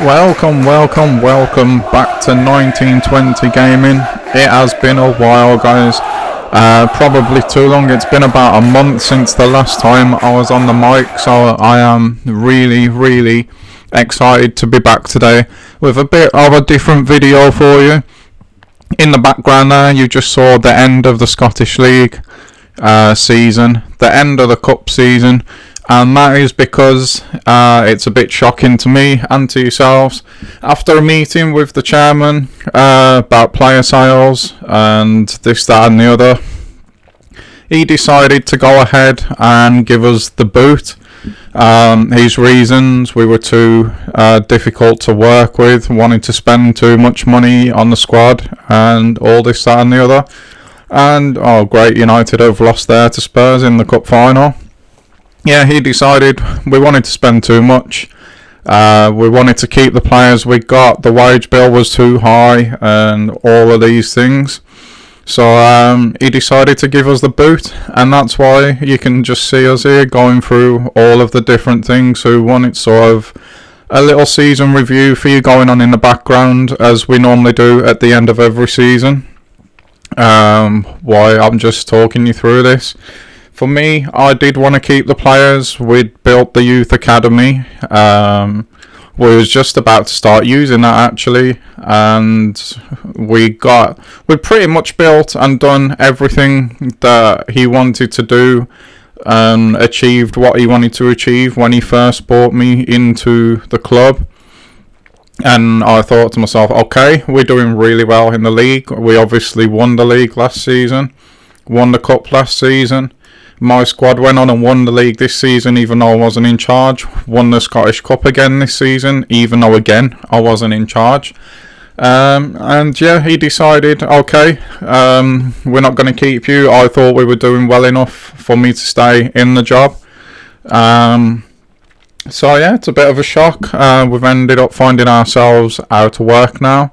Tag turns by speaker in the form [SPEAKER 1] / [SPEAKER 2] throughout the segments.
[SPEAKER 1] Welcome back to 1920 Gaming. It has been a while, guys. Probably too long. It's been about a month since the last time I was on the mic, so I am really excited to be back today with a bit of a different video for you. In the background there, you just saw the end of the Scottish League season, the end of the Cup season. And that is because it's a bit shocking to me and to yourselves. After a meeting with the chairman about player sales and this, that and the other, he decided to go ahead and give us the boot. His reasons: we were too difficult to work with, wanting to spend too much money on the squad and all this, that and the other. And oh great, United have lost there to Spurs in the cup final. Yeah, he decided we wanted to spend too much. We wanted to keep the players we got. The wage bill was too high and all of these things. So he decided to give us the boot. And that's why you can just see us here going through all of the different things. Who wanted sort of a little season review for you going on in the background, as we normally do at the end of every season. Why I'm just talking you through this. For me, I did want to keep the players. We'd built the youth academy. We was just about to start using that actually, and we pretty much built and done everything that he wanted to do, and achieved what he wanted to achieve when he first brought me into the club. And I thought to myself, okay, we're doing really well in the league. We obviously won the league last season, won the cup last season. My squad went on and won the league this season, even though I wasn't in charge. Won the Scottish Cup again this season, even though again I wasn't in charge. And yeah, he decided, okay, we're not going to keep you. I thought we were doing well enough for me to stay in the job. So yeah, it's a bit of a shock. We've ended up finding ourselves out of work now.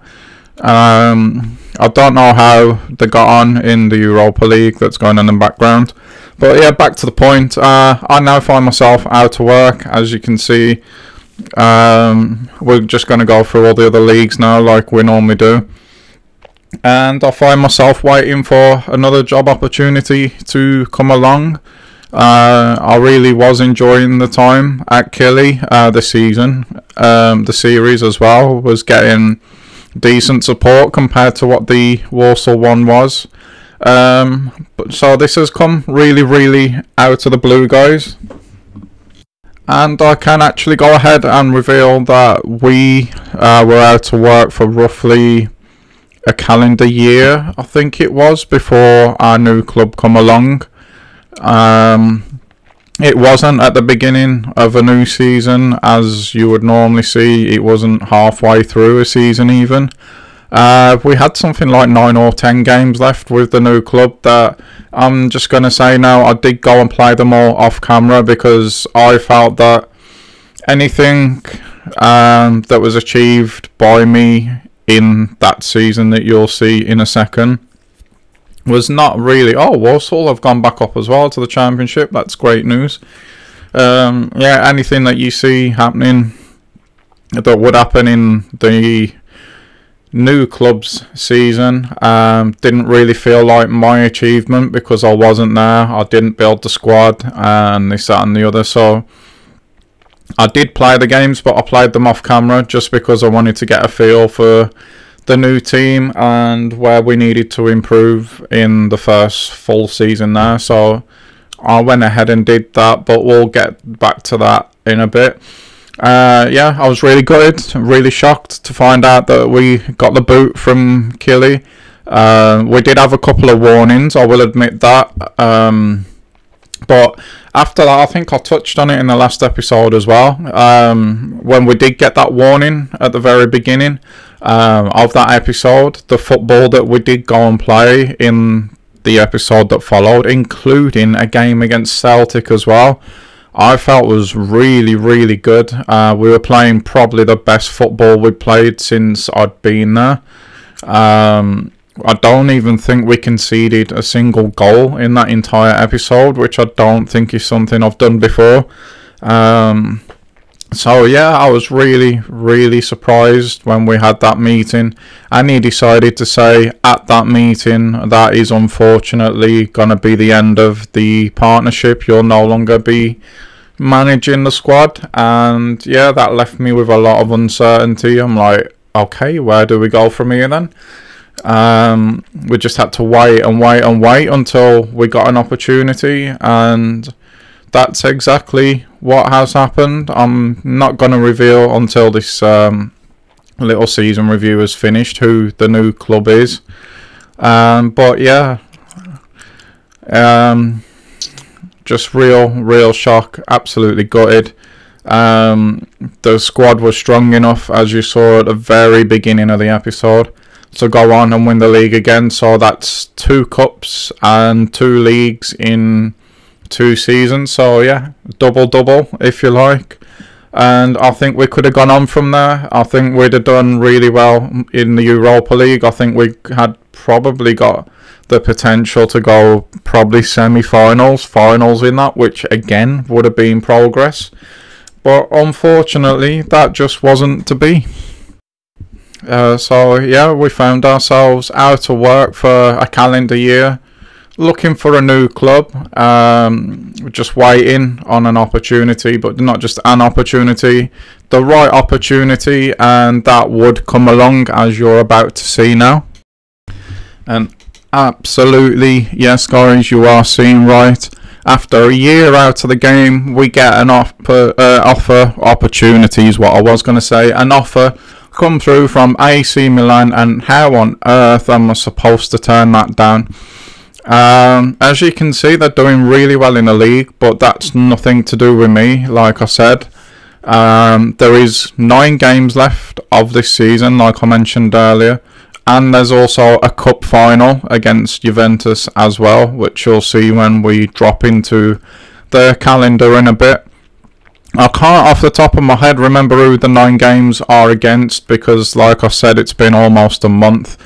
[SPEAKER 1] I don't know how they got on in the Europa League that's going on in the background. But yeah, back to the point. I now find myself out of work, as you can see. We're just going to go through all the other leagues now like we normally do. And I find myself waiting for another job opportunity to come along. I really was enjoying the time at Killie this season. The series as well was getting decent support compared to what the Warsaw one was. But so this has come really out of the blue, guys, and I can actually go ahead and reveal that we were out of work for roughly a calendar year, I think it was, before our new club come along. It wasn't at the beginning of a new season, as you would normally see. It wasn't halfway through a season even. We had something like 9 or 10 games left with the new club that I'm just going to say now, I did go and play them all off camera, because I felt that anything that was achieved by me in that season that you'll see in a second was not really... Oh, Walsall have gone back up as well to the Championship. That's great news. Yeah, anything that you see happening that would happen in the new club's season didn't really feel like my achievement, because I wasn't there. I didn't build the squad and this, that and the other. So I did play the games, but I played them off camera just because I wanted to get a feel for the new team and where we needed to improve in the first full season there. So I went ahead and did that, but we'll get back to that in a bit. Yeah, I was really gutted, really shocked to find out that we got the boot from Killie. We did have a couple of warnings, I will admit that. But after that, I think I touched on it in the last episode as well. When we did get that warning at the very beginning of that episode, the football that we did go and play in the episode that followed, including a game against Celtic as well, I felt was really good. We were playing probably the best football we'd played since I'd been there. I don't even think we conceded a single goal in that entire episode, which I don't think is something I've done before. So yeah, I was really surprised when we had that meeting, and he decided to say at that meeting that is unfortunately going to be the end of the partnership. You'll no longer be managing the squad. And yeah, that left me with a lot of uncertainty. I'm like, okay, where do we go from here then? We just had to wait until we got an opportunity, and that's exactly what has happened. I'm not going to reveal until this little season review is finished who the new club is. But yeah, just real shock, absolutely gutted. The squad was strong enough, as you saw at the very beginning of the episode, to go on and win the league again. So that's 2 cups and 2 leagues in 2 seasons. So yeah, double if you like. And I think we could have gone on from there. I think we'd have done really well in the Europa League. I think we had probably got the potential to go probably semi-finals, finals in that, which again would have been progress. But unfortunately, that just wasn't to be. So yeah, we found ourselves out of work for a calendar year, looking for a new club, just waiting on an opportunity, but not just an opportunity, the right opportunity, and that would come along, as you're about to see now. And absolutely, yes guys, you are seeing right. After a year out of the game, we get an opportunity is what I was going to say, an offer come through from AC Milan, and how on earth am I supposed to turn that down? As you can see, they're doing really well in the league, but that's nothing to do with me. Like I said, there is 9 games left of this season, like I mentioned earlier, and there's also a cup final against Juventus as well, which you'll see when we drop into the calendar in a bit. I can't off the top of my head remember who the 9 games are against, because like I said, it's been almost a month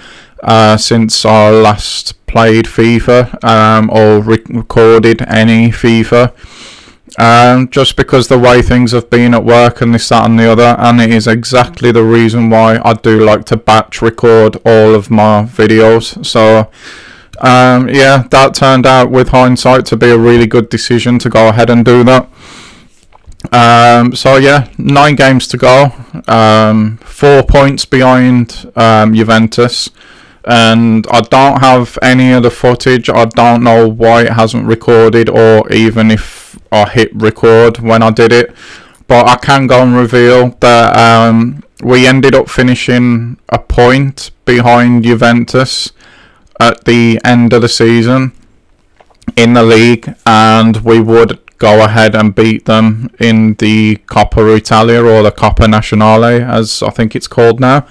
[SPEAKER 1] since I last played FIFA or recorded any FIFA, just because the way things have been at work and this, that and the other, and it is exactly the reason why I do like to batch record all of my videos. So yeah, that turned out with hindsight to be a really good decision to go ahead and do that. So yeah, 9 games to go, 4 points behind Juventus, and I don't have any of the footage. I don't know why it hasn't recorded, or even if I hit record when I did it, but I can go and reveal that we ended up finishing a point behind Juventus at the end of the season in the league, and we would go ahead and beat them in the Coppa Italia, or the Coppa Nazionale as I think it's called now.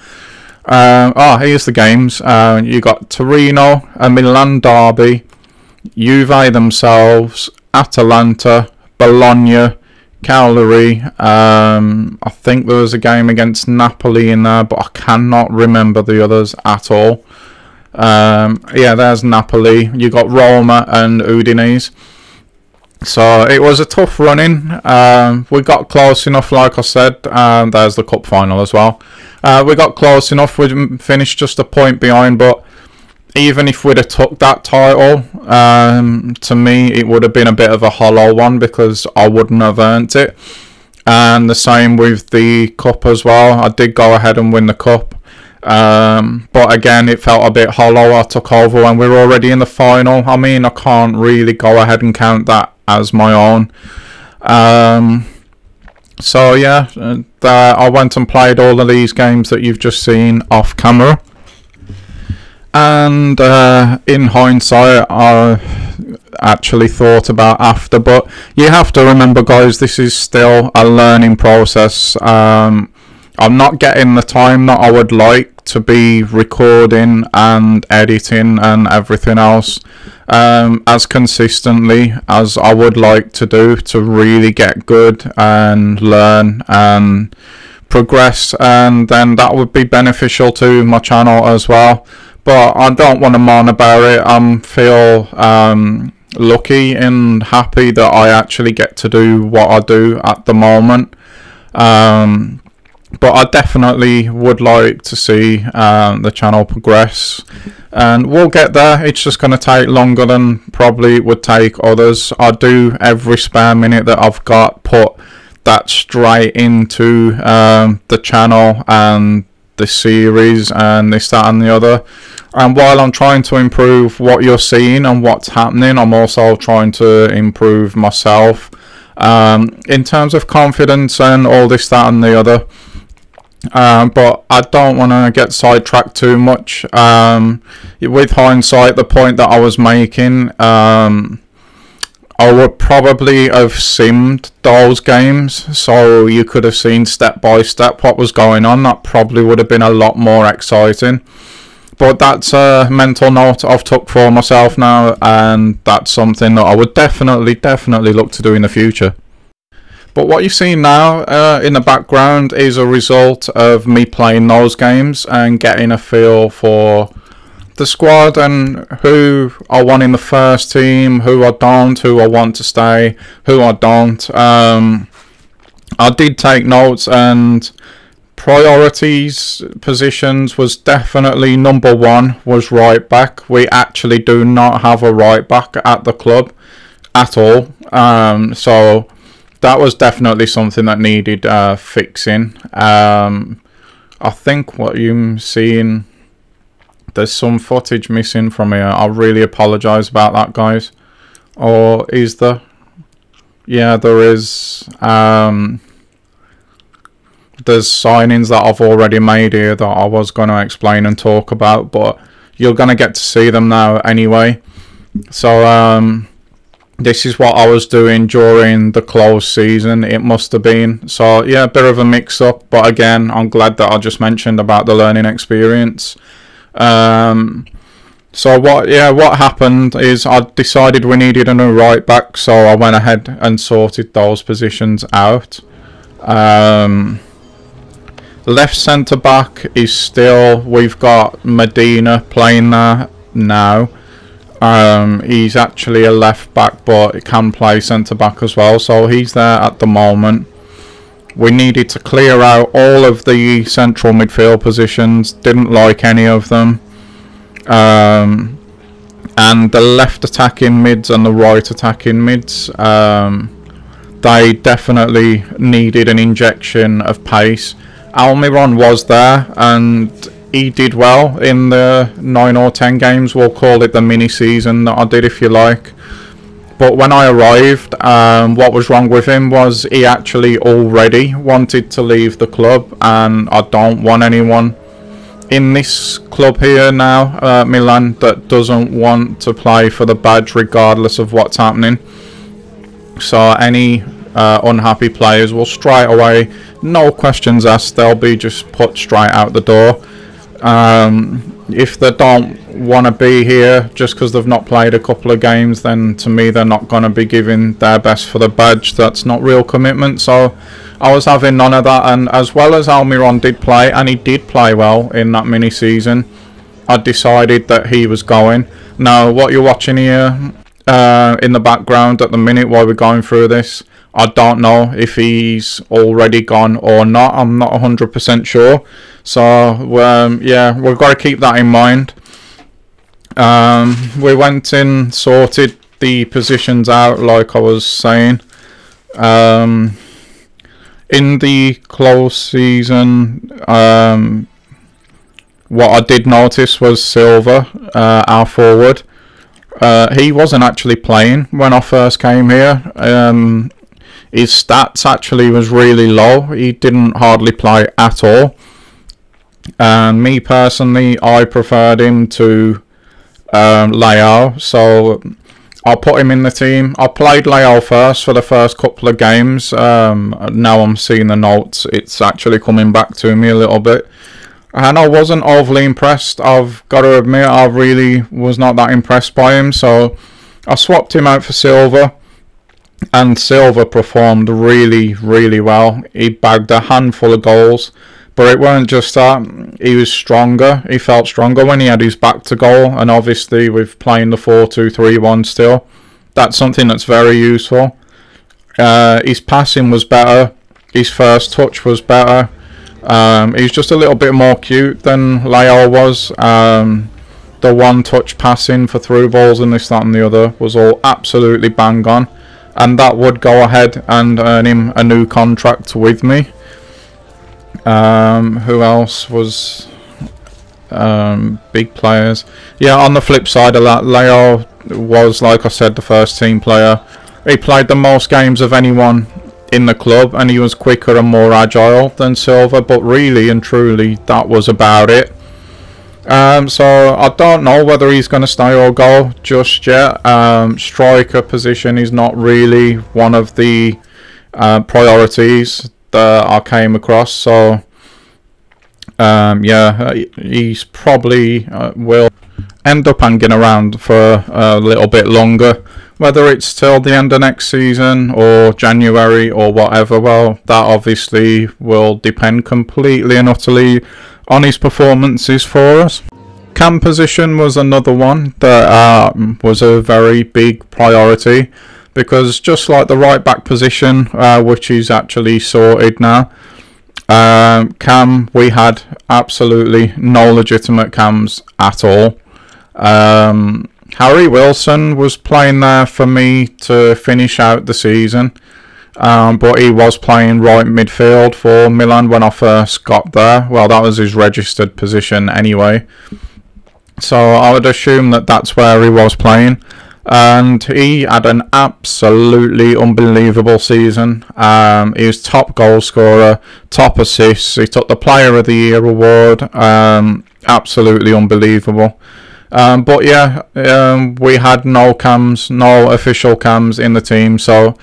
[SPEAKER 1] Here's the games. You got Torino, a Milan derby, Juve themselves, Atalanta, Bologna, Cagliari. I think there was a game against Napoli in there, but I cannot remember the others at all. Yeah, there's Napoli. You got Roma and Udinese. So it was a tough run-in. We got close enough, like I said. There's the cup final as well. We got close enough. We finished just a point behind, but even if we'd have took that title, to me it would have been a bit of a hollow one, because I wouldn't have earned it. And the same with the cup as well. I did go ahead and win the cup, but again it felt a bit hollow. I took over when we were already in the final. I mean, I can't really go ahead and count that as my own. So yeah, I went and played all of these games that you've just seen off camera, and in hindsight I actually thought about after, but you have to remember guys, this is still a learning process. I'm not getting the time that I would like to be recording and editing and everything else as consistently as I would like to do, to really get good and learn and progress, and then that would be beneficial to my channel as well. But I don't want to moan about it. I feel lucky and happy that I actually get to do what I do at the moment. But I definitely would like to see the channel progress, and we'll get there. It's just going to take longer than probably it would take others. I do every spare minute that I've got put that straight into the channel and the series and this, that and the other. And while I'm trying to improve what you're seeing and what's happening, I'm also trying to improve myself in terms of confidence and all this, that and the other. But I don't want to get sidetracked too much. With hindsight, the point that I was making, I would probably have simmed those games, so you could have seen step by step what was going on. That probably would have been a lot more exciting. But that's a mental note I've took for myself now, and that's something that I would definitely look to do in the future. But what you see now in the background is a result of me playing those games and getting a feel for the squad and who I want in the first team, who I don't, who I want to stay, who I don't. I did take notes, and priorities positions was definitely number one was right back. We actually do not have a right back at the club at all. So that was definitely something that needed fixing. I think what you're seeing, there's some footage missing from here. I really apologise about that, guys. Or is there? Yeah, there is. There's signings that I've already made here that I was going to explain and talk about, but you're going to get to see them now anyway. So this is what I was doing during the closed season, it must have been. So yeah, a bit of a mix up, but again, I'm glad that I just mentioned about the learning experience. So what happened is I decided we needed a new right back, so I went ahead and sorted those positions out. Left centre back is still, we've got Medina playing there now. He's actually a left back, but he can play centre back as well, so he's there at the moment. We needed to clear out all of the central midfield positions, didn't like any of them. And the left attacking mids and the right attacking mids, they definitely needed an injection of pace. Almiron was there and he did well in the 9 or 10 games, we'll call it the mini season that I did if you like. But when I arrived, what was wrong with him was he actually already wanted to leave the club, and I don't want anyone in this club here now, Milan, that doesn't want to play for the badge regardless of what's happening. So any unhappy players will straight away, no questions asked, they'll be just put straight out the door. If they don't want to be here just because they've not played a couple of games, then to me they're not going to be giving their best for the badge. That's not real commitment. So I was having none of that, and as well as Almiron did play, and he did play well in that mini season, I decided that he was going. Now what you're watching here in the background at the minute while we're going through this, I don't know if he's already gone or not. I'm not 100% sure. So yeah, we've got to keep that in mind. We went in, sorted the positions out like I was saying. In the close season, what I did notice was Silva, our forward. He wasn't actually playing when I first came here. His stats actually was really low. He didn't hardly play at all. And me personally, I preferred him to Leao, so I put him in the team. I played Leao first for the first couple of games. Now I'm seeing the notes, it's actually coming back to me a little bit. And I wasn't overly impressed. I've got to admit, I really was not that impressed by him. So I swapped him out for Silva. And Silva performed really, really well. He bagged a handful of goals. But it weren't just that. He was stronger. He felt stronger when he had his back to goal. And obviously with playing the 4-2-3-1 still, that's something that's very useful. His passing was better. his first touch was better. He's just a little bit more cute than Leo was. The one touch passing for through balls and this, that and the other was all absolutely bang on, and that would go ahead and earn him a new contract with me. Who else was big players? Yeah, on the flip side of that, Leo was, like I said, the first team player. He played the most games of anyone in the club, and he was quicker and more agile than Silva, but really and truly that was about it. So I don't know whether he's going to stay or go just yet. Striker position is not really one of the priorities that I came across, so yeah, he's probably will end up hanging around for a little bit longer. Whether it's till the end of next season or January or whatever, well, that obviously will depend completely and utterly on his performances for us. Cam position was another one that was a very big priority, because just like the right back position, which is actually sorted now, Cam, we had absolutely no legitimate cams at all. Harry Wilson was playing there for me to finish out the season, but he was playing right midfield for Milan when I first got there. Well, that was his registered position anyway, so I would assume that that's where he was playing, and he had an absolutely unbelievable season. He was top goal scorer, top assists, he took the Player of the Year award. Absolutely unbelievable. But yeah, we had no cams, no official cams in the team, so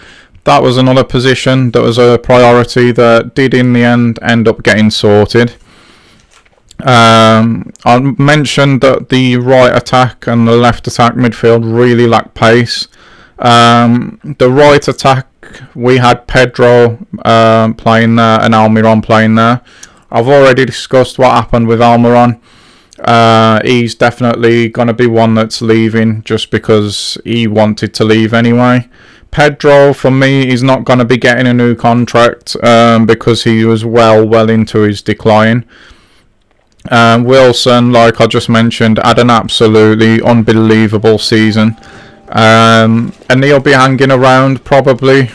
[SPEAKER 1] that was another position that was a priority that did in the end up getting sorted. I mentioned that the right attack and the left attack midfield really lacked pace. The right attack, we had Pedro playing there and Almiron playing there. I've already discussed what happened with Almiron. He's definitely going to be one that's leaving just because he wanted to leave anyway. Pedro, for me, is not going to be getting a new contract because he was well into his decline. Wilson, like I just mentioned, had an absolutely unbelievable season, and he'll be hanging around probably.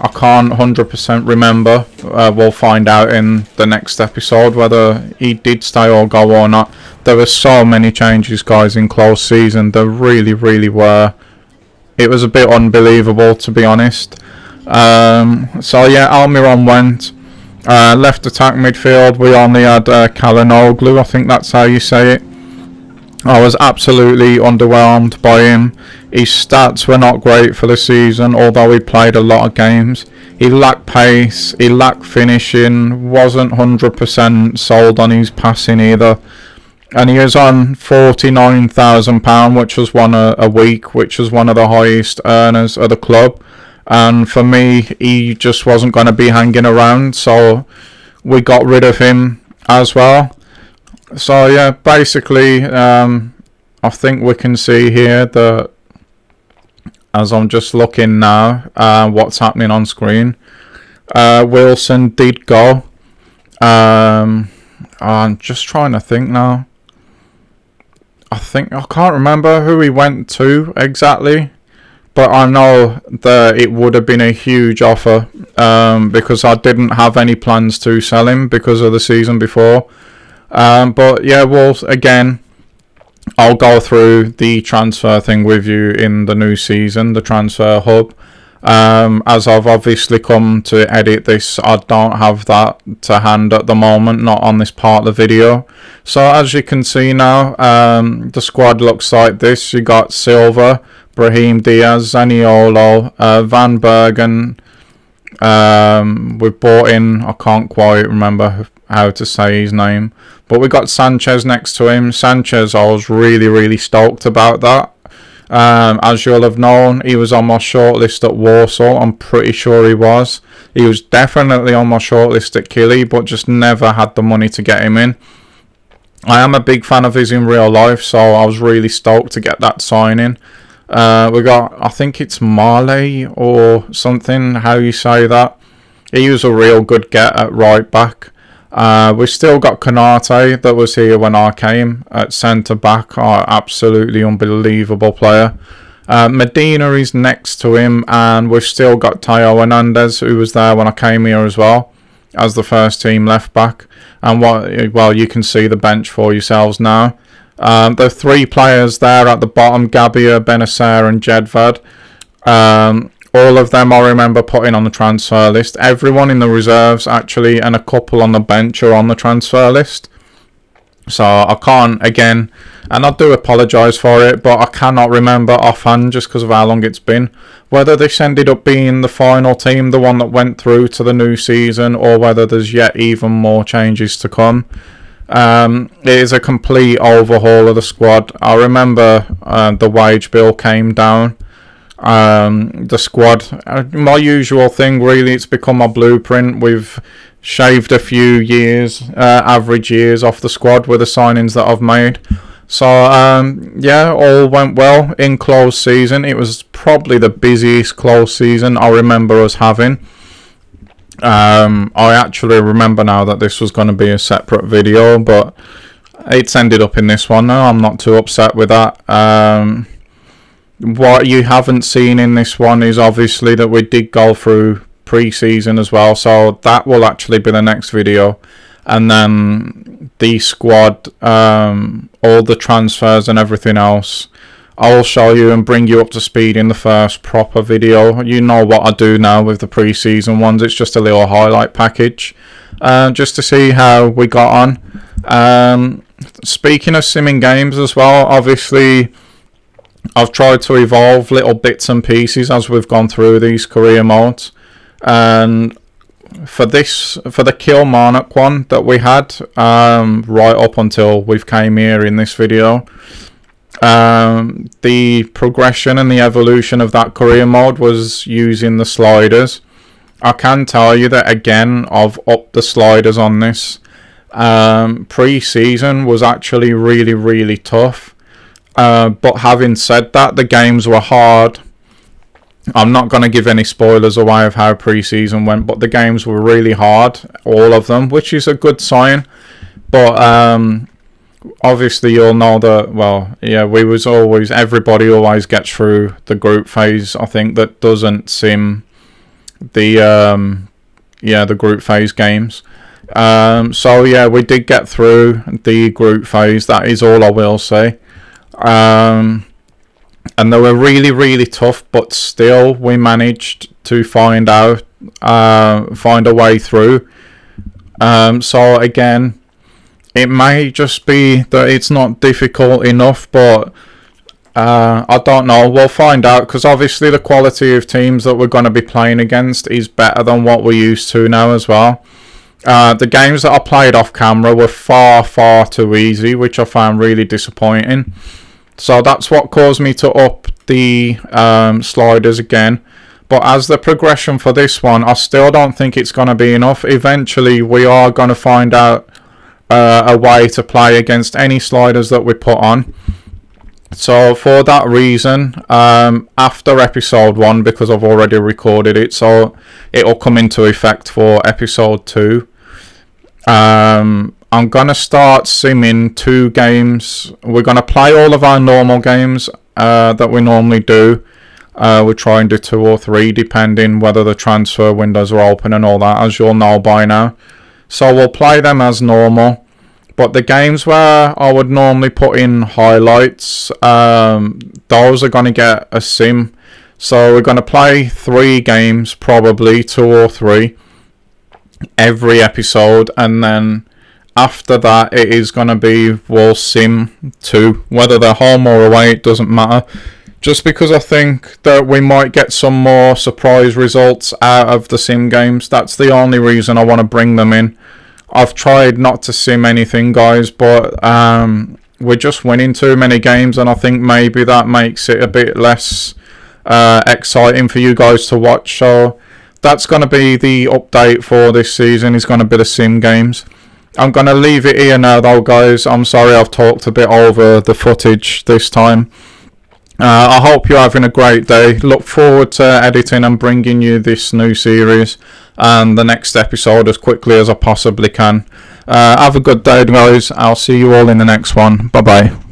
[SPEAKER 1] I can't 100% remember. We'll find out in the next episode whether he did stay or go or not. There were so many changes, guys, in close season. There really were. It was a bit unbelievable, to be honest. So yeah, Almiron went. Left attack midfield, we only had Kalinoglu, I think that's how you say it. I was absolutely underwhelmed by him. His stats were not great for the season, although he played a lot of games. He lacked pace, he lacked finishing, wasn't 100% sold on his passing either. And he was on £49,000, which was one a week, which was one of the highest earners of the club. And for me, he just wasn't going to be hanging around, so we got rid of him as well. So yeah, basically, I think we can see here that, as I'm just looking now, what's happening on screen. Wilson did go. I'm just trying to think now. I can't remember who he went to exactly, but I know that it would have been a huge offer because I didn't have any plans to sell him because of the season before. But yeah, well, again, I'll go through the transfer thing with you in the new season, the transfer hub. As I've obviously come to edit this, I don't have that to hand at the moment, not on this part of the video. So as you can see now, the squad looks like this. You got Silva, Brahim Diaz, Zaniolo, Van Bergen. We've bought in, I can't quite remember how to say his name, but we got Sanchez next to him. Sanchez, I was really stoked about that. As you'll have known, he was on my shortlist at Warsaw. I'm pretty sure he was. He was definitely on my shortlist at Killie, but just never had the money to get him in. I am a big fan of his in real life, so I was really stoked to get that signing. We got, I think it's Marley or something, how you say that. He was a real good get at right back. We've still got Konate that was here when I came at centre back. Absolutely unbelievable player. Medina is next to him, and we've still got Teo Hernandez, who was there when I came here as well, as the first team left back. And well, you can see the bench for yourselves now. The 3 players there at the bottom, Gabia, Benacer and Jedvad. All of them I remember putting on the transfer list. Everyone in the reserves actually, and a couple on the bench are on the transfer list. So I can't, again, and I do apologise for it, but I cannot remember offhand, just because of how long it's been, whether this ended up being the final team, the one that went through to the new season, or whether there's yet even more changes to come. It is a complete overhaul of the squad. I remember the wage bill came down. The squad, my usual thing really, it's become my blueprint. We've shaved a few years, average years off the squad with the signings that I've made. So yeah, all went well in closed season. It was probably the busiest closed season I remember us having. I actually remember now that this was going to be a separate video, but it's ended up in this one now. I'm not too upset with that. What you haven't seen in this one is obviously that we did go through pre-season as well, so that will actually be the next video. And then the squad, all the transfers and everything else, I'll show you and bring you up to speed in the first proper video. You know what I do now with the pre-season ones. It's just a little highlight package, just to see how we got on. Speaking of simming games as well, obviously I've tried to evolve little bits and pieces as we've gone through these career modes. And for the Kilmarnock one that we had, right up until we've came here in this video, the progression and the evolution of that career mode was using the sliders. I can tell you that again, I've upped the sliders on this. Pre-season was actually really tough. But having said that, the games were hard. I'm not going to give any spoilers away of how pre-season went, but the games were really hard, all of them, which is a good sign. But obviously you'll know that, well, yeah, everybody always gets through the group phase. I think that doesn't sim the group phase games. So yeah, we did get through the group phase. That is all I will say. And they were really tough, but still we managed to find a way through. So again, it may just be that it's not difficult enough, but I don't know. We'll find out, because obviously the quality of teams that we're going to be playing against is better than what we're used to now as well. The games that I played off camera were far too easy, which I found really disappointing. So that's what caused me to up the sliders again. But as the progression for this one, I still don't think it's going to be enough. Eventually, we are going to find out a way to play against any sliders that we put on. So for that reason, after episode 1, because I've already recorded it, so it'll come into effect for episode 2. I'm going to start simming 2 games. We're going to play all of our normal games that we normally do. We'll try and do 2 or 3, depending whether the transfer windows are open and all that, as you'll know by now. So we'll play them as normal. But the games where I would normally put in highlights, those are going to get a sim. So we're going to play 3 games, probably 2 or 3, every episode, and then after that it is going to be we'll sim 2, whether they're home or away, it doesn't matter, just because I think that we might get some more surprise results out of the sim games. That's the only reason I want to bring them in. I've tried not to sim anything, guys, but we're just winning too many games, and I think maybe that makes it a bit less exciting for you guys to watch. So that's going to be the update for this season, is going to be the sim games. I'm going to leave it here now though, guys. I'm sorry I've talked a bit over the footage this time. I hope you're having a great day. Look forward to editing and bringing you this new series and the next episode as quickly as I possibly can. Have a good day, guys. I'll see you all in the next one. Bye bye.